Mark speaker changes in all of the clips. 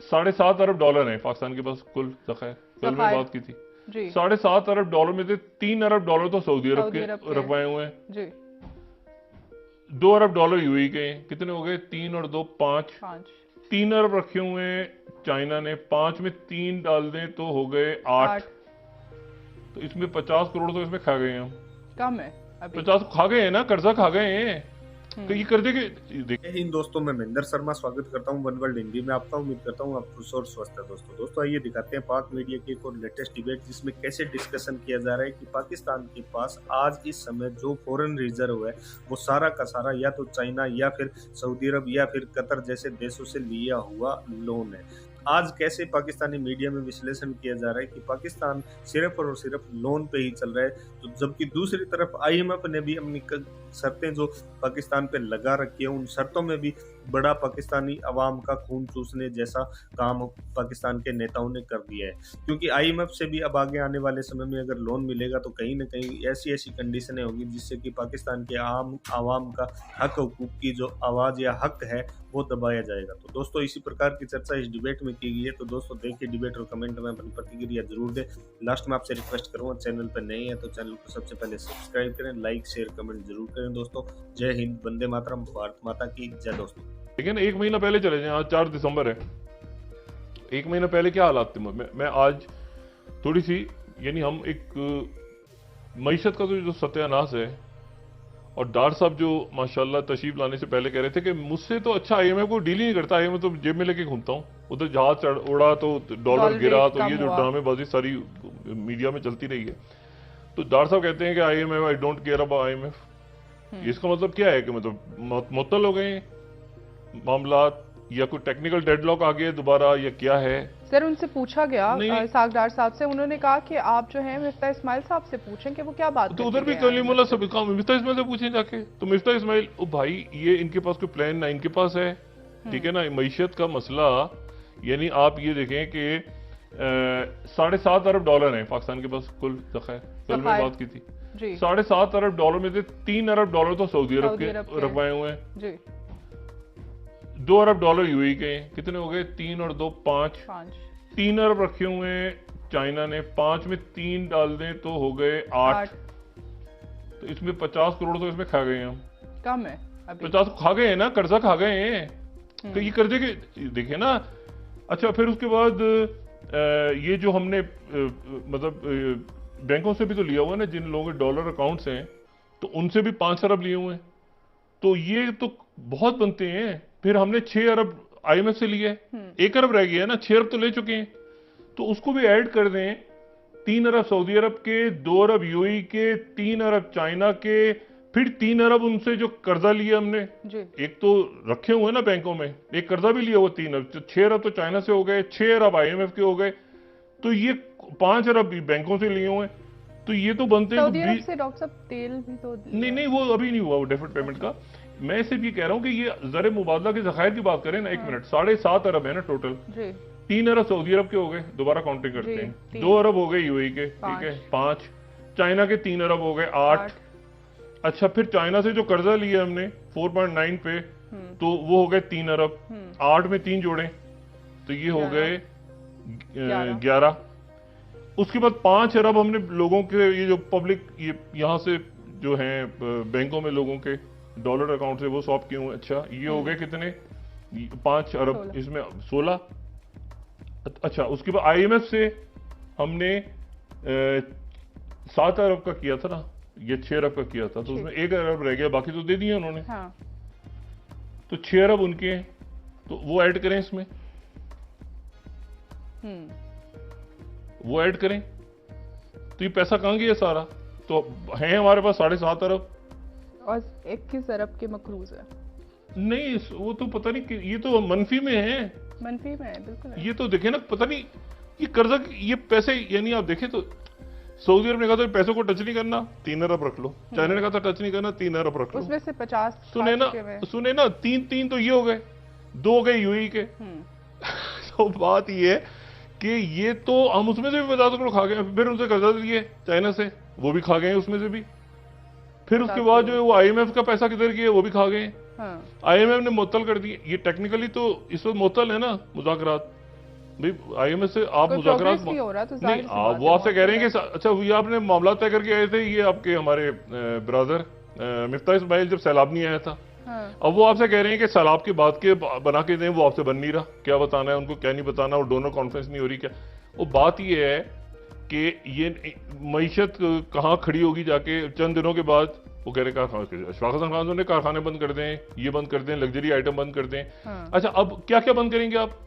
Speaker 1: $7.5 अरब है पाकिस्तान के पास कुल ज़खायर। कल मैं बात की थी
Speaker 2: जी।
Speaker 1: $7.5 में से $3 अरब तो सऊदी अरब के रखवाए हुए हैं
Speaker 2: जी।
Speaker 1: $2 अरब यूएई के हैं। कितने हो गए? 3 और 2 5। 3 अरब रखे हुए हैं चाइना ने। 5 में 3 डाल दें तो हो गए 8। तो इसमें 50 करोड़ तो इसमें खा गए हम। कम है अभी। 50 खा गए हैं ना, कर्जा खा गए हैं। तो ये कर्जे के
Speaker 3: इन दोस्तों मैं महेंद्र शर्मा स्वागत करता हूं वन वर्ल्ड हिंदी में आपका। उम्मीद करता हूं आप खुश और स्वस्थ है। दोस्तों आइए दिखाते हैं पाक मीडिया की एक और लेटेस्ट डिबेट, जिसमें कैसे डिस्कशन किया जा रहा है कि पाकिस्तान के पास आज इस समय जो फॉरेन रिजर्व है वो सारा का सारा या तो चाइना या फिर सऊदी अरब या फिर कतर जैसे देशों से लिया हुआ लोन है। आज कैसे पाकिस्तानी मीडिया में विश्लेषण किया जा रहा है कि पाकिस्तान सिर्फ और सिर्फ लोन पे ही चल रहा है, तो जबकि दूसरी तरफ आईएमएफ ने भी अपनी शर्तें जो पाकिस्तान पे लगा रखी है, उन शर्तों में भी बड़ा पाकिस्तानी अवाम का खून चूसने जैसा काम पाकिस्तान के नेताओं ने कर दिया है। क्योंकि आईएमएफ से भी अब आगे आने वाले समय में अगर लोन मिलेगा तो कहीं ना कहीं ऐसी ऐसी कंडीशनें होंगी जिससे कि पाकिस्तान के आम आवाम का हक हुकूक की जो आवाज़ या हक है वो दबाया जाएगा। तो दोस्तों इसी प्रकार की चर्चा इस डिबेट में की गई है। तो दोस्तों देखिए डिबेट और कमेंट में अपनी प्रतिक्रिया जरूर दें। लास्ट में आपसे रिक्वेस्ट करूंगा, चैनल पर नए हैं तो चैनल को सबसे पहले सब्सक्राइब करें, लाइक शेयर कमेंट जरूर करें। दोस्तों जय हिंद, वंदे मातरम, भारत माता की जय। दोस्तों
Speaker 1: लेकिन 1 महीना पहले चले जाए, आज 4 दिसंबर है। 1 महीना पहले क्या हालात थे? मैं आज थोड़ी सी यानी हम एक मईशत का तो जो सत्यानाश है, और डॉक्टर साहब जो माशाल्लाह तशरीफ लाने से पहले कह रहे थे कि मुझसे तो अच्छा आईएमएफ को डील ही नहीं करता, आईएमएफ तो जेब में लेके घूमता हूँ। उधर जहाज उड़ा तो डॉलर गिरा, तो ये जो ड्रामेबाजी सारी मीडिया में चलती रही है। तो डॉक्टर साहब कहते हैं कि IMF, I don't care about IMF. इसका मतलब क्या है कि मतलब मुअत्तल हो गए मामला, या कोई टेक्निकल डेडलॉक आ गया दोबारा, या क्या है?
Speaker 2: सर उनसे पूछा गया सागदार साहब से, उन्होंने कहा कि आप जो है मिफ्ता इस्माइल साहब से पूछें कि वो क्या बात
Speaker 1: तो उधर भी कलीमुल्लाह सब काम मिफ्ता इस्माइल से पूछें जाके। तो मिफ्ता इस्माइल, ओ भाई ये इनके पास कोई प्लान ना इनके पास है, ठीक है ना। मईशत का मसला यानी आप ये देखें कि $7.5 अरब है पाकिस्तान के पास कुल ज़खायर। कल मैं बात की थी $7.5 अरब में से $3 तो सऊदी अरब के रखवाए हुए हैं। $2 यूएई के हैं। कितने हो गए? 3 और 2 5। 3 अरब रखे हुए हैं चाइना ने। 5 में 3 डाल दें तो हो गए 8। तो इसमें 50 करोड़ तो इसमें खा गए हम। कम है अभी। 50 खा गए हैं ना, कर्जा खा गए हैं। तो ये कर्जे के देखिए ना। अच्छा फिर उसके बाद ये जो हमने मतलब बैंकों से भी तो लिया हुआ है ना, जिन लोगों के डॉलर अकाउंट्स हैं, तो उनसे भी 5 अरब लिए हुए हैं। तो ये तो बहुत बनते हैं। फिर हमने 6 अरब आईएमएफ से लिए, 1 अरब रह गया ना, 6 अरब तो ले चुके हैं। तो उसको भी ऐड कर दें। 3 अरब सऊदी अरब के, 2 अरब यूएई के, 3 अरब चाइना के, फिर 3 अरब उनसे जो कर्जा लिया हमने, एक तो रखे हुए ना बैंकों में, एक कर्जा भी लिया हुआ 3 अरब। तो 6 अरब तो चाइना से हो गए, 6 अरब आईएमएफ के हो गए, तो ये 5 अरब भी बैंकों से लिए हुए। तो ये तो बनते हैं।
Speaker 2: सऊदी अरब से डॉक्टर साहब तेल भी तो
Speaker 1: नहीं वो अभी नहीं हुआ, वो डेफर्ड पेमेंट का। मैं सिर्फ ये कह रहा हूँ कि ये ज़र मुबादला के ज़खायर की बात करें ना। 1 मिनट, 7.5 अरब है ना टोटल। 3 अरब सऊदी अरब के हो गए, दोबारा काउंटिंग करते हैं। 2 अरब हो गए यूएई के, ठीक है, 5। चाइना के 3 अरब हो गए, 8। अच्छा फिर चाइना से जो कर्जा लिया हमने 4.9 पे, तो वो हो गए 3 अरब। 8 में 3 जोड़े तो ये हो गए 11। उसके बाद 5 अरब हमने लोगों के, ये जो पब्लिक ये यहाँ से जो हैं बैंकों में लोगों के डॉलर अकाउंट से वो स्वैप किए हुए। अच्छा ये हो गए कितने? 5 अरब, इसमें 16। अच्छा उसके बाद आईएमएफ से हमने 7 अरब का किया था ना, ये 6 अरब का किया था, तो उसमें 1 अरब रह गया, बाकी तो दे दिए उन्होंने। हाँ। तो 6 अरब उनके हैं, तो वो ऐड करें इसमें, वो ऐड करें तो ये पैसा कहाँ गया सारा? तो है हमारे पास 7.5 अरब
Speaker 2: और 21 अरब के मकरूज है।
Speaker 1: नहीं वो तो पता नहीं, ये तो मनफी में है।
Speaker 2: मनफी में है बिल्कुल है।
Speaker 1: ये तो देखे ना, पता नहीं ये कर्जा, ये पैसे यानी आप देखें तो सऊदी अरब ने कहा था पैसों को टच नहीं करना, 3 अरब रख लो। चाइना ने कहा था टच नहीं करना, 3 अरब रख लो।
Speaker 2: उसमें से 50
Speaker 1: सुने ना 3 तो ये हो गए, 2 हो गए यूएई के। तो बात ये है कि ये तो हम उसमें से भी 50 करोड़ खा गए। फिर उनसे कर्जा लिए चाइना से, वो भी खा गए उसमें से भी। फिर उसके बाद जो है वो आईएमएफ का पैसा किधर गया, वो भी खा गए। आईएमएफ ने मुअत्तल कर दिए। ये टेक्निकली तो इस वक्त मुअत्तल है ना मुज़ाकरात, भाई IMF से आप मुज़ाकरात
Speaker 2: नहीं हो रहा तो
Speaker 1: नहीं, वो आपसे कह रहे हैं कि अच्छा ये आपने मामला तय करके आए थे, ये आपके हमारे ब्रदर मिफ्ता इस्माइल जब सैलाब नहीं आया था।
Speaker 2: हाँ।
Speaker 1: अब वो आपसे कह रहे हैं कि सैलाब के बाद के बना के दें, वो आपसे बन नहीं रहा, क्या बताना है उनको, क्या नहीं बताना, और डोनर कॉन्फ्रेंस नहीं हो रही क्या। वो बात ये है कि ये मईशत कहाँ खड़ी होगी जाके चंद दिनों के बाद। वो कह रहे अशफाक हसन खान ने कारखाने बंद कर दें, ये बंद कर दें, लग्जरी आइटम बंद कर दें।
Speaker 2: हाँ।
Speaker 1: अच्छा अब क्या क्या बंद करेंगे आप?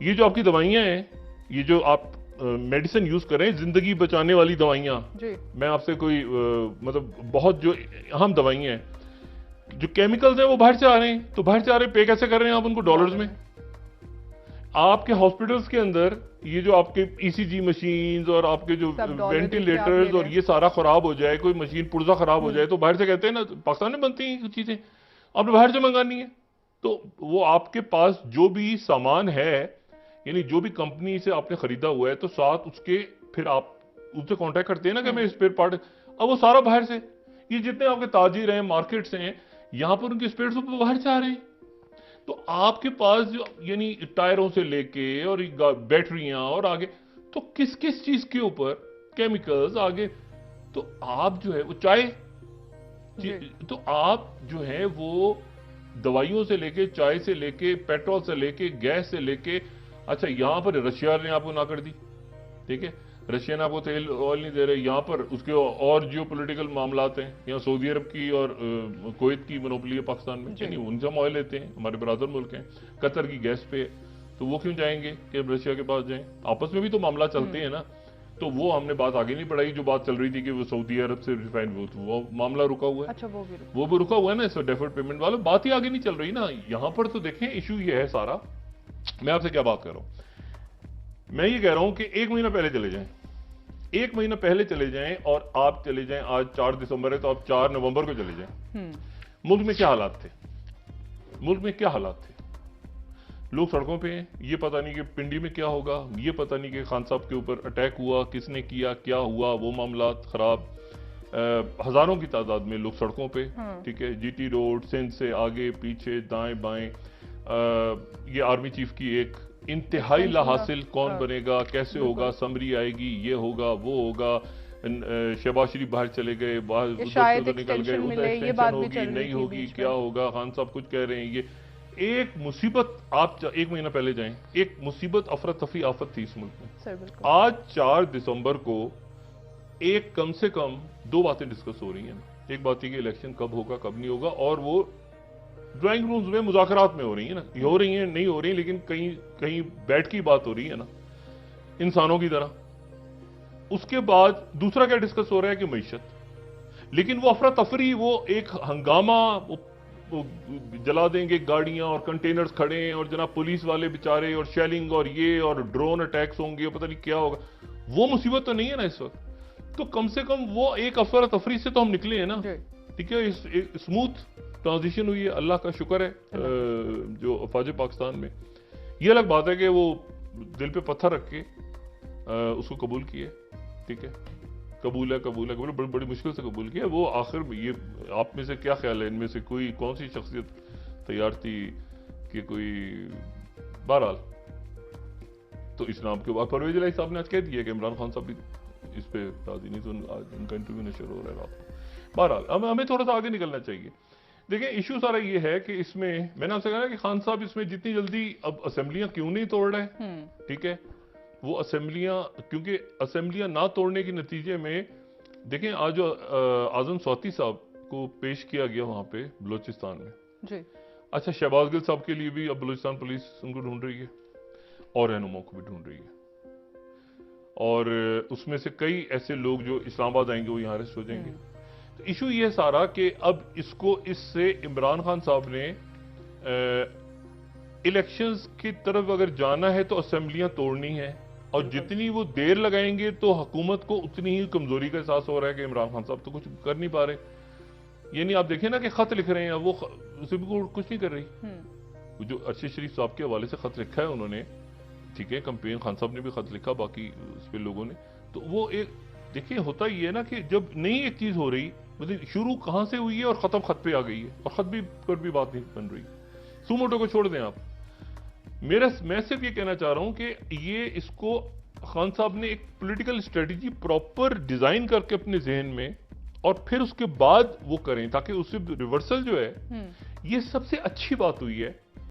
Speaker 1: ये जो आपकी दवाइयां हैं, ये जो आप मेडिसिन यूज करें, जिंदगी बचाने वाली दवाइयां, मैं आपसे कोई मतलब बहुत जो अहम दवाइयां हैं, जो केमिकल्स हैं वो बाहर से आ रहे हैं, तो बाहर से आ रहे हैं, पे कैसे कर रहे हैं आप उनको? डॉलर्स में। आपके हॉस्पिटल्स के अंदर ये जो आपके ECG मशीन्स और आपके जो वेंटिलेटर्स और ये सारा खराब हो जाए, कोई मशीन पुर्जा खराब हो जाए, तो बाहर से कहते हैं ना पाकिस्तान में बनती हैं चीजें, आपने बाहर से मंगानी है। तो वो आपके पास जो भी सामान है, यानी जो भी कंपनी से आपने खरीदा हुआ है, तो साथ उसके फिर आप उससे कांटेक्ट करते हैं ना कि मैं स्पेयर पार्ट, अब वो सारा बाहर से, ये जितने आपके ताजिर हैं, मार्केट्स हैं, यहां पर उनके स्पेयर बाहर से आ रहे हैं। तो आपके पास जो यानी टायरों से लेके और बैटरियां और आगे, तो किस किस चीज के ऊपर केमिकल्स आगे, तो आप जो है वो चाय, तो आप जो है वो दवाइयों से लेके, चाय से लेके, पेट्रोल से लेके, गैस से लेके, अच्छा यहां पर रशिया ने आपको ना कर दी, ठीक है, रशिया ने आपको तेल ऑयल नहीं दे रहे, यहाँ पर उसके और जियो पोलिटिकल मामलात हैं, यहाँ सऊदी अरब की और कुवैत की मोनोपोली है पाकिस्तान में, यानी उनसे हम ऑयल लेते हैं, हमारे बरादर मुल्क हैं, कतर की गैस पे, तो वो क्यों जाएंगे कि रशिया के पास जाएं? आपस में भी तो मामला चलते हैं ना। तो वो हमने बात आगे नहीं बढ़ाई, जो बात चल रही थी कि वो सऊदी अरब से रिफाइंड वो मामला रुका हुआ है।
Speaker 2: अच्छा, वो
Speaker 1: भी रुका हुआ है ना, इस डेफर्ड पेमेंट वाला, बात ही आगे नहीं चल रही ना। यहाँ पर तो देखें इशू ये है सारा, मैं आपसे क्या बात कर रहा हूँ, मैं ये कह रहा हूं कि 1 महीना पहले चले जाएं, 1 महीना पहले चले जाएं, और आप चले जाएं, आज 4 दिसंबर है, तो आप 4 नवंबर को चले जाएं। मुल्क में क्या हालात थे? मुल्क में क्या हालात थे? लोग सड़कों पे हैं, ये पता नहीं कि पिंडी में क्या होगा, ये पता नहीं कि खान साहब के ऊपर अटैक हुआ, किसने किया, क्या हुआ, वो मामला खराब, हजारों की तादाद में लोग सड़कों पे, ठीक है, GT रोड, सिंध से आगे पीछे दाएं बाएं, ये आर्मी चीफ की एक इंतहाई लाहासिल, कौन बनेगा, कैसे होगा, समरी आएगी, ये होगा, वो होगा, शहबाज शरीफ बाहर चले गए, बाहर निकल गए, उधर एक्सटेंशन होगी, नहीं होगी, क्या होगा, खान साहब कुछ कह रहे हैं, ये एक मुसीबत। आप 1 महीना पहले जाएं, एक मुसीबत, अफरा तफरी आफत थी इस मुल्क में। आज 4 दिसंबर को एक कम से कम 2 बातें डिस्कस हो रही हैं। एक बात है कि इलेक्शन कब होगा, कब नहीं होगा, और वो ड्राइंग रूम्स में मुज़ाकरात में हो रही है ना, हो रही हैं, नहीं हो रही, लेकिन कहीं कहीं बैठ की बात हो रही है ना, इंसानों की तरह। उसके बाद दूसरा क्या डिस्कस हो रहा है कि मईशत, लेकिन वो अफरा तफरी, वो एक हंगामा, वो जला देंगे गाड़ियां और कंटेनर्स खड़े हैं, और जनाब पुलिस वाले बेचारे, और शेलिंग और ये, और ड्रोन अटैक्स होंगे, पता नहीं क्या होगा, वो मुसीबत तो नहीं है ना इस वक्त। तो कम से कम वो एक अफरा तफरी से तो हम निकले हैं ना, ठीक है, स्मूथ ट्रांजिशन हुई है, अल्लाह का शुक्र है, जो अफवाज पाकिस्तान में। ये अलग बात है कि वो दिल पे पत्थर रख के उसको कबूल किए, ठीक है, कबूल है, बड़ी बड़ी मुश्किल से कबूल किया। वो आखिर में, ये आप में से क्या ख्याल है, इनमें से कोई कौन सी शख्सियत तैयार थी कि कोई, बहरहाल तो इस नाम के बाद परवेज इलाही साहब ने आज कह दिया कि इमरान खान साहब भी इस पे राजी नहीं, तो उनका इंटरव्यू नशर हो रहा है रात को। बहरहाल हमें थोड़ा सा आगे निकलना चाहिए। देखिए इशू सारा ये है कि इसमें मैंने आपसे कहा कि खान साहब इसमें जितनी जल्दी अब असेंबलियां क्यों नहीं तोड़ रहे, ठीक है, वो असेंबलियां, क्योंकि असेंबलियां ना तोड़ने के नतीजे में देखें, आज जो आजम स्वाति साहब को पेश किया गया वहां पे बलूचिस्तान में जी। अच्छा, शहबाज गिल साहब के लिए भी अब बलूचिस्तान पुलिस उनको ढूंढ रही है, और रहनुमाओं को भी ढूंढ रही है, और उसमें से कई ऐसे लोग जो इस्लामाबाद आएंगे वो यहाँ अरेस्ट हो जाएंगे। तो इशू ये सारा कि अब इसको, इससे इमरान खान साहब ने इलेक्शंस की तरफ अगर जाना है तो असेंबलियां तोड़नी है, और जितनी वो देर लगाएंगे तो हुकूमत को उतनी ही कमजोरी का एहसास हो रहा है कि इमरान खान साहब तो कुछ कर नहीं पा रहे। यानी आप देखें ना कि खत लिख रहे हैं, वो उसे भी कुछ नहीं कर रही। जो अरशद शरीफ साहब के हवाले से खत लिखा है उन्होंने, ठीक है, कंपेन खान साहब ने भी खत लिखा, बाकी उस पर लोगों ने, तो वो एक देखिए होता ही है ना कि जब नई एक चीज हो रही, मतलब शुरू कहां से हुई है और खत्म खत पे आ गई है, और खत भी पर भी बात नहीं बन रही। सुमोटो को छोड़ दें आप, मैं सिर्फ ये कहना चाह रहा हूं कि ये इसको खान साहब ने एक पॉलिटिकल स्ट्रेटजी प्रॉपर डिजाइन करके अपने जहन में और फिर उसके बाद वो करें, ताकि उससे रिवर्सल जो है, ये सबसे अच्छी बात हुई है